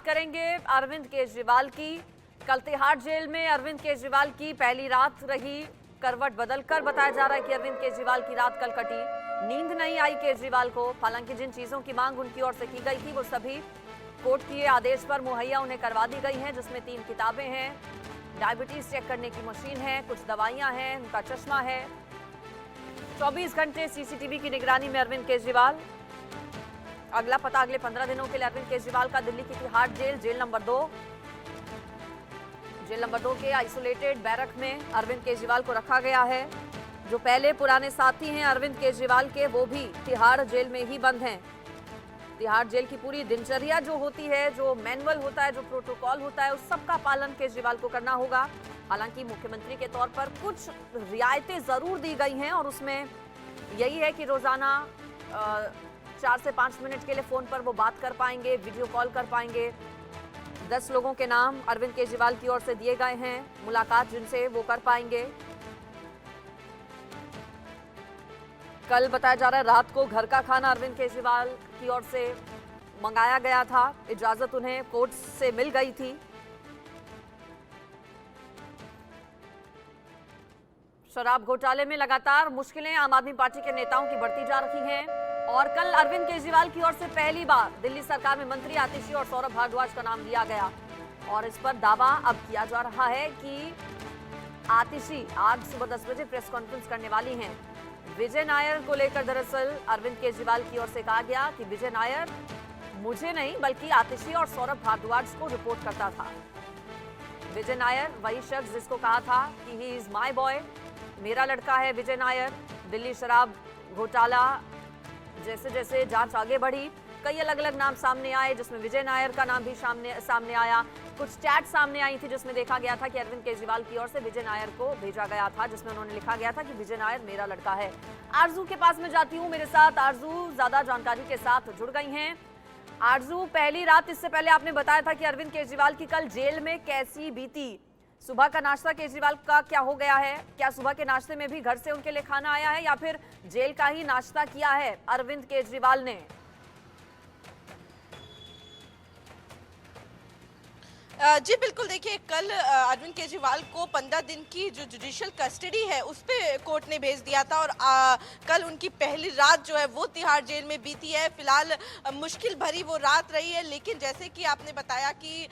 करेंगे अरविंद केजरीवाल की। कल तिहाड़ जेल में अरविंद केजरीवाल की पहली रात रही। करवट बदलकर बताया जा रहा है कि अरविंद केजरीवाल की रात कल कटी। नींद नहीं आई केजरीवाल को। हालांकि जिन चीजों की मांग उनकी ओर से की गई थी वो सभी कोर्ट के आदेश पर मुहैया उन्हें करवा दी गई हैं, जिसमें 3 किताबें हैं, डायबिटीज चेक करने की मशीन है, कुछ दवाइयां हैं, उनका चश्मा है। 24 घंटे सीसीटीवी की निगरानी में अरविंद केजरीवाल। अगला पता अगले 15 दिनों के लिए अरविंद केजरीवाल का दिल्ली की तिहाड़ जेल, जेल नंबर 2 के आइसोलेटेड बैरक में अरविंद केजरीवाल को रखा गया है। जो पहले पुराने साथी हैं अरविंद केजरीवाल के, वो भी तिहाड़ जेल में ही बंद हैं। तिहाड़ जेल की पूरी दिनचर्या जो होती है, जो मैनुअल होता है, जो प्रोटोकॉल होता है, उस सब का पालन केजरीवाल को करना होगा। हालांकि मुख्यमंत्री के तौर पर कुछ रियायतें जरूर दी गई हैं और उसमें यही है कि रोजाना 4 से 5 मिनट के लिए फोन पर वो बात कर पाएंगे, वीडियो कॉल कर पाएंगे। 10 लोगों के नाम अरविंद केजरीवाल की ओर से दिए गए हैं, मुलाकात जिनसे वो कर पाएंगे। कल बताया जा रहा है रात को घर का खाना अरविंद केजरीवाल की ओर से मंगाया गया था। इजाजत उन्हें कोर्ट से मिल गई थी। शराब घोटाले में लगातार मुश्किलें आम आदमी पार्टी के नेताओं की बढ़ती जा रही हैं और कल अरविंद केजरीवाल की ओर से पहली बार दिल्ली सरकार में मंत्री आतिशी और सौरभ भारद्वाज का नाम लिया गया और इस पर दावा अब किया जा रहा है कि आतिशी आज सुबह 10 बजे प्रेस कॉन्फ्रेंस करने वाली हैं। विजय नायर को लेकर दरअसल अरविंद केजरीवाल की ओर से कहा गया कि विजय नायर मुझे नहीं बल्कि आतिशी और सौरभ भारद्वाज को रिपोर्ट करता था। विजय नायर वही शख्स जिसको कहा था कि ही इज माई बॉय, मेरा लड़का है विजय नायर। दिल्ली शराब घोटाला जैसे जैसे जांच आगे बढ़ी, कई अलग अलग नाम सामने आए, जिसमें विजय नायर का नाम भी सामने आया। कुछ चैट सामने आई थी जिसमें देखा गया था कि अरविंद केजरीवाल की ओर से विजय नायर को भेजा गया था, जिसमें उन्होंने लिखा गया था कि विजय नायर मेरा लड़का है। आरजू के पास में जाती हूँ, मेरे साथ आरजू ज्यादा जानकारी के साथ जुड़ गई हैं। आरजू, पहली रात, इससे पहले आपने बताया था कि अरविंद केजरीवाल की कल जेल में कैसी बीती? सुबह का नाश्ता केजरीवाल का क्या हो गया है? क्या सुबह के नाश्ते में भी घर से उनके लिए खाना आया है या फिर जेल का ही नाश्ता किया है अरविंद केजरीवाल ने? जी बिल्कुल, देखिए कल अरविंद केजरीवाल को 15 दिन की जो जुडिशियल कस्टडी है उस पे कोर्ट ने भेज दिया था और कल उनकी पहली रात जो है वो तिहाड़ जेल में बीती है। फिलहाल मुश्किल भरी वो रात रही है, लेकिन जैसे कि आपने बताया कि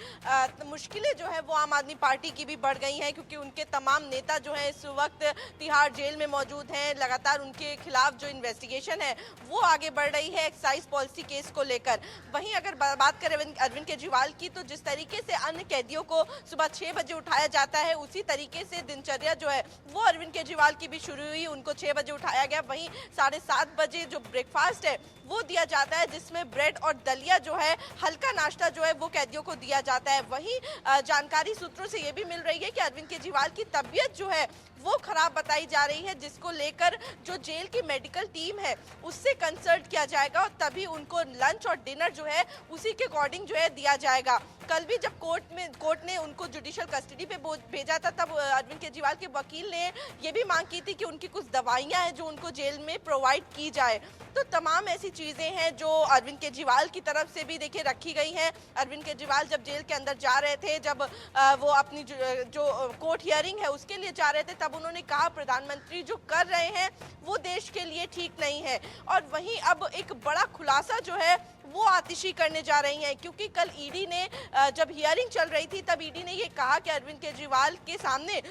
मुश्किलें जो है वो आम आदमी पार्टी की भी बढ़ गई हैं क्योंकि उनके तमाम नेता जो हैं इस वक्त तिहाड़ जेल में मौजूद हैं। लगातार उनके खिलाफ जो इन्वेस्टिगेशन है वो आगे बढ़ रही है एक्साइज पॉलिसी केस को लेकर। वहीं अगर बात करें अरविंद केजरीवाल की, तो जिस तरीके से कैदियों को सुबह 6 बजे उठाया जाता है उसी तरीके से दिनचर्या जो है वो अरविंद केजरीवाल की भी शुरू हुई। उनको 6 बजे उठाया गया, वहीं 7:30 बजे जो ब्रेकफास्ट है वो दिया जाता है, जिसमें ब्रेड और दलिया जो है हल्का नाश्ता जो है वो कैदियों को दिया जाता है। वहीं जानकारी सूत्रों से ये भी मिल रही है कि अरविंद केजरीवाल की तबीयत जो है वो खराब बताई जा रही है, जिसको लेकर जो जेल की मेडिकल टीम है उससे कंसल्ट किया जाएगा और तभी उनको लंच और डिनर जो है उसी के अकॉर्डिंग जो है दिया जाएगा। कल भी जब कोर्ट ने उनको जुडिशियल कस्टडी पे भेजा था, तब अरविंद केजरीवाल के वकील ने ये भी मांग की थी कि उनकी कुछ दवाइयां हैं जो उनको जेल में प्रोवाइड की जाए। तो तमाम ऐसी चीजें हैं जो अरविंद केजरीवाल की तरफ से भी देखिए रखी गई हैं। अरविंद केजरीवाल जब जेल के अंदर जा रहे थे, जब वो अपनी जो कोर्ट हियरिंग है उसके लिए जा रहे थे, तब उन्होंने कहा प्रधानमंत्री जो कर रहे हैं वो देश के लिए ठीक नहीं है। और वहीं अब एक बड़ा खुलासा जो है वो आतिशी करने जा रही हैं, क्योंकि कल ईडी ने जब हियरिंग चल रही थी तब ईडी ने ये कहा कि अरविंद केजरीवाल के सामने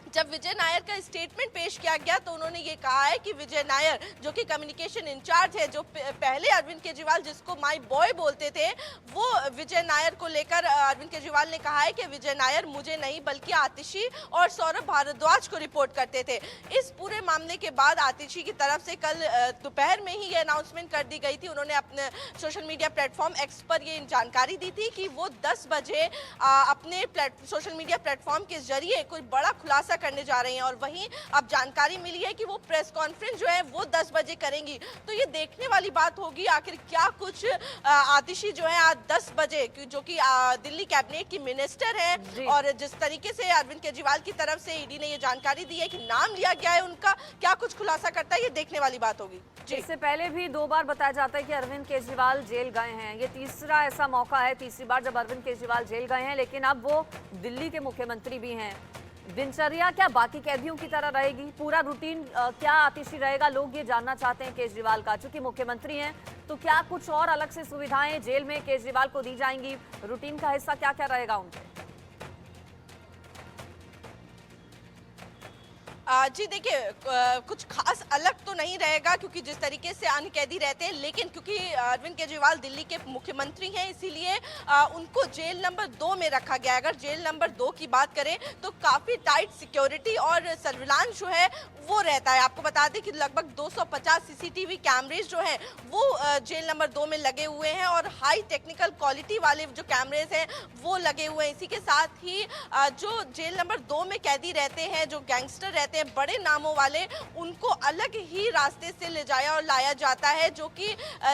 जब विजय नायर का स्टेटमेंट पेश किया गया तो उन्होंने ये कहा है कि विजय नायर जो कि कम्युनिकेशन इंचार्ज है, जो पहले अरविंद केजरीवाल जिसको माय बॉय बोलते थे, वो विजय नायर को लेकर अरविंद केजरीवाल ने कहा है कि विजय नायर मुझे नहीं बल्कि आतिशी और सौरभ भारद्वाज को रिपोर्ट करते थे। इस पूरे मामले के बाद आतिशी की तरफ से कल दोपहर में ही ये अनाउंसमेंट कर दी गई थी। उन्होंने अपने सोशल मीडिया प्लेटफॉर्म एक्स पर ये जानकारी दी थी कि वो 10 बजे अपने सोशल मीडिया प्लेटफॉर्म के जरिए कोई बड़ा खुलासा करने जा रही हैं और वहीं अब जानकारी मिली है कि वो प्रेस कॉन्फ्रेंस जो है वो 10 बजे करेंगी। तो ये देखने वाली बात होगी आखिर क्या कुछ आतिशी जो है आज 10 बजे जो कि दिल्ली कैबिनेट की मिनिस्टर है और जिस तरीके से अरविंद केजरीवाल की तरफ से ईडी ने ये जानकारी दी है कि नाम लिया गया है उनका, क्या कुछ खुलासा करता है ये देखने वाली बात होगी। इससे पहले भी 2 बार बताया जाता है कि अरविंद केजरीवाल जेल गए हैं। ये तीसरा ऐसा मौका है, तीसरी बार जब अरविंद केजरीवाल जेल गए हैं, लेकिन अब वो दिल्ली के मुख्यमंत्री भी हैं। दिनचर्या क्या बाकी कैदियों की तरह रहेगी? पूरा रूटीन क्या आतिशी रहेगा? लोग ये जानना चाहते हैं केजरीवाल का। चूंकि मुख्यमंत्री हैं तो क्या कुछ और अलग से सुविधाएं जेल में केजरीवाल को दी जाएंगी? रूटीन का हिस्सा क्या क्या रहेगा उनके? जी देखिए, कुछ खास अलग तो नहीं रहेगा क्योंकि जिस तरीके से अन्य कैदी रहते हैं, लेकिन क्योंकि अरविंद केजरीवाल दिल्ली के मुख्यमंत्री हैं इसीलिए उनको जेल नंबर 2 में रखा गया है। अगर जेल नंबर 2 की बात करें तो काफ़ी टाइट सिक्योरिटी और सर्विलांस जो है वो रहता है। आपको बता दें कि लगभग 250 सीसीटीवी कैमरेज जो हैं वो जेल नंबर 2 में लगे हुए हैं और हाई टेक्निकल क्वालिटी वाले जो कैमरेज हैं वो लगे हुए हैं। इसी के साथ ही जो जेल नंबर 2 में कैदी रहते हैं, जो गैंगस्टर रहते हैं बड़े नामों वाले, उनको अलग ही रास्ते से ले जाया और लाया जाता है जो कि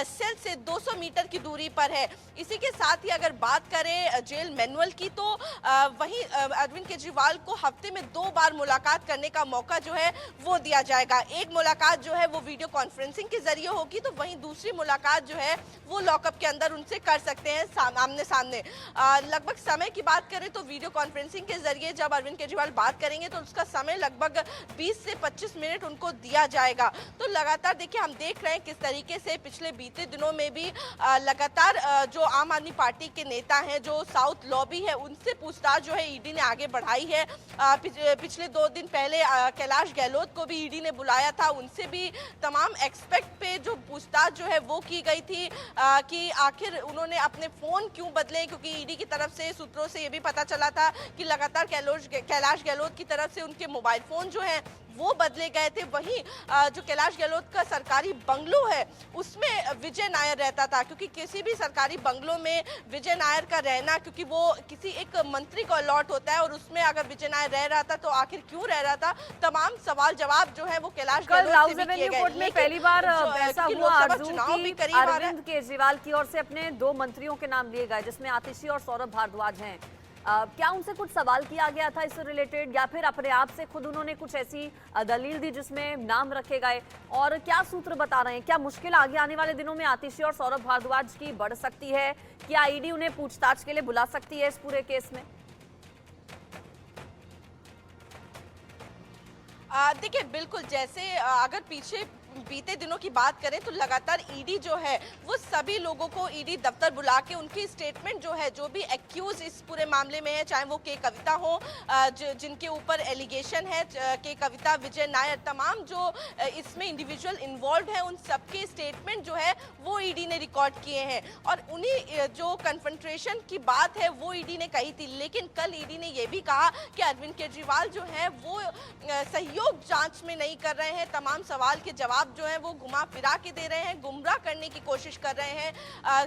सेल से 200 मीटर की दूरी पर है। इसी के साथ ही अगर बात करें जेल मैनुअल की तो वहीं अरविंद केजरीवाल को हफ्ते में 2 बार मुलाकात करने का मौका जो है वो दिया जाएगा। एक मुलाकात जो है वो वीडियो कॉन्फ्रेंसिंग के जरिए होगी, तो वहीं दूसरी मुलाकात जो है वो लॉकअप के अंदर उनसे कर सकते हैं आमने सामने। लगभग समय की बात करें तो वीडियो कॉन्फ्रेंसिंग के जरिए जब अरविंद केजरीवाल बात करेंगे तो उसका समय लगभग 20 से 25 मिनट उनको दिया जाएगा। तो लगातार देखिए हम देख रहे हैं किस तरीके से पिछले बीते दिनों में भी लगातार जो आम आदमी पार्टी के नेता हैं, जो साउथ लॉबी है, उनसे पूछताछ जो है ईडी ने आगे बढ़ाई है। पिछले 2 दिन पहले कैलाश गहलोत को भी ईडी ने बुलाया था, उनसे भी तमाम एक्सपेक्ट पे जो पूछताछ जो है वो की गई थी कि आखिर उन्होंने अपने फोन क्यों बदले, क्योंकि ईडी की तरफ से सूत्रों से ये भी पता चला था कि लगातार कैलाश गहलोत की तरफ से उनके मोबाइल फोन जो है वो बदले गए थे। वहीं जो कैलाश गहलोत का सरकारी बंगलो है उसमें विजय नायर रहता था, क्योंकि किसी भी सरकारी बंगलों में विजय नायर का रहना, क्योंकि वो किसी एक मंत्री को अलॉट होता है और उसमें अगर विजय नायर रह रहा था तो आखिर क्यों रह रहा था, तमाम सवाल जवाब जो है वो कैलाश गहलोत से भी किए गए। में पहली बार ऐसा हुआ अरविंद केजरीवाल की ओर से अपने 2 मंत्रियों के नाम लिए गए जिसमें आतिशी और सौरभ भारद्वाज हैं। क्या उनसे कुछ सवाल किया गया था इससे रिलेटेड या फिर अपने आप से खुद उन्होंने कुछ ऐसी दलील दी जिसमें नाम रखे गए? और क्या सूत्र बता रहे हैं, क्या मुश्किल आगे आने वाले दिनों में आतिशी और सौरभ भारद्वाज की बढ़ सकती है? क्या ईडी उन्हें पूछताछ के लिए बुला सकती है इस पूरे केस में? देखिए बिल्कुल, जैसे अगर पीछे बीते दिनों की बात करें तो लगातार ईडी जो है वो सभी लोगों को ईडी दफ्तर बुला के उनकी स्टेटमेंट जो है, जो भी एक्यूज इस पूरे मामले में है, चाहे वो के कविता हो, जिनके ऊपर एलिगेशन है, के कविता, विजय नायर, तमाम जो इसमें इंडिविजुअल इन्वॉल्व है, उन सबके स्टेटमेंट जो है वो ईडी ने रिकॉर्ड किए हैं और उन्हीं जो कन्फ्रंटेशन की बात है वो ईडी ने कही थी। लेकिन कल ईडी ने यह भी कहा कि अरविंद केजरीवाल जो है वो सहयोग जांच में नहीं कर रहे हैं, तमाम सवाल के जवाब जो है वो घुमा फिरा के दे रहे हैं, गुमराह करने की कोशिश कर रहे हैं,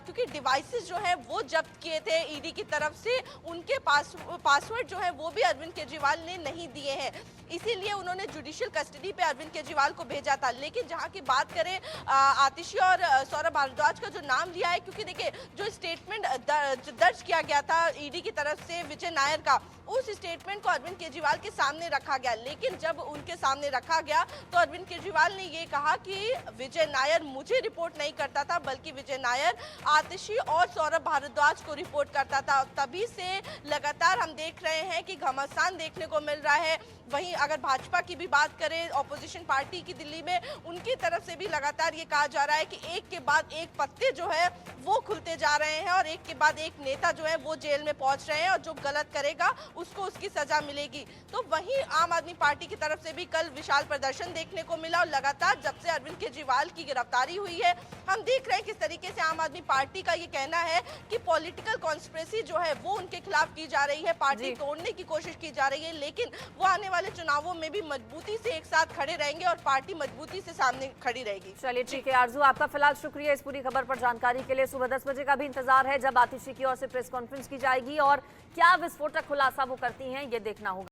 क्योंकि डिवाइसेस जो है वो जब्त किए थे ईडी की तरफ से, उनके पासवर्ड जो है वो भी अरविंद केजरीवाल ने नहीं दिए हैं, इसीलिए उन्होंने जुडिशियल कस्टडी पे अरविंद केजरीवाल को भेजा था। लेकिन जहां की बात करें आतिशी और सौरभ भारद्वाज का जो नाम लिया है, क्योंकि देखिए जो स्टेटमेंट दर्ज किया गया था ईडी की तरफ से विजय नायर का, उस स्टेटमेंट को अरविंद केजरीवाल के सामने रखा गया। लेकिन जब उनके सामने रखा गया तो अरविंद केजरीवाल ने ये कहा कि विजय नायर मुझे रिपोर्ट नहीं करता था, बल्कि विजय नायर आतिशी और सौरभ भारद्वाज को रिपोर्ट करता था। तभी से लगातार हम देख रहे हैं कि घमासान देखने को मिल रहा है। वहीं अगर भाजपा की भी बात करें, ऑपोजिशन पार्टी की दिल्ली में, उनकी तरफ से भी लगातार ये कहा जा रहा है कि एक के बाद एक पत्ते जो है वो खुलते जा रहे हैं और एक के बाद एक नेता जो है वो जेल में पहुंच रहे हैं और जो गलत करेगा उसको उसकी सजा मिलेगी। तो वहीं आम आदमी पार्टी की तरफ से भी कल विशाल प्रदर्शन देखने को मिला और लगातार जब से अरविंद केजरीवाल की गिरफ्तारी हुई है, हम देख रहे हैं किस तरीके से आम आदमी पार्टी का ये कहना है कि पॉलिटिकल कॉन्स्पिरेसी जो है वो उनके खिलाफ की जा रही है, पार्टी तोड़ने की कोशिश की जा रही है। लेकिन वो आने वाले चुनावों में भी मजबूती से एक साथ खड़े रहेंगे और पार्टी मजबूती से सामने खड़ी रहेगी। चलिए ठीक है आरजू, आपका फिलहाल शुक्रिया इस पूरी खबर पर जानकारी के लिए। सुबह 10 बजे का भी इंतजार है जब आतिशी की ओर से प्रेस कॉन्फ्रेंस की जाएगी और क्या विस्फोटक खुलासा वो करती हैं ये देखना होगा।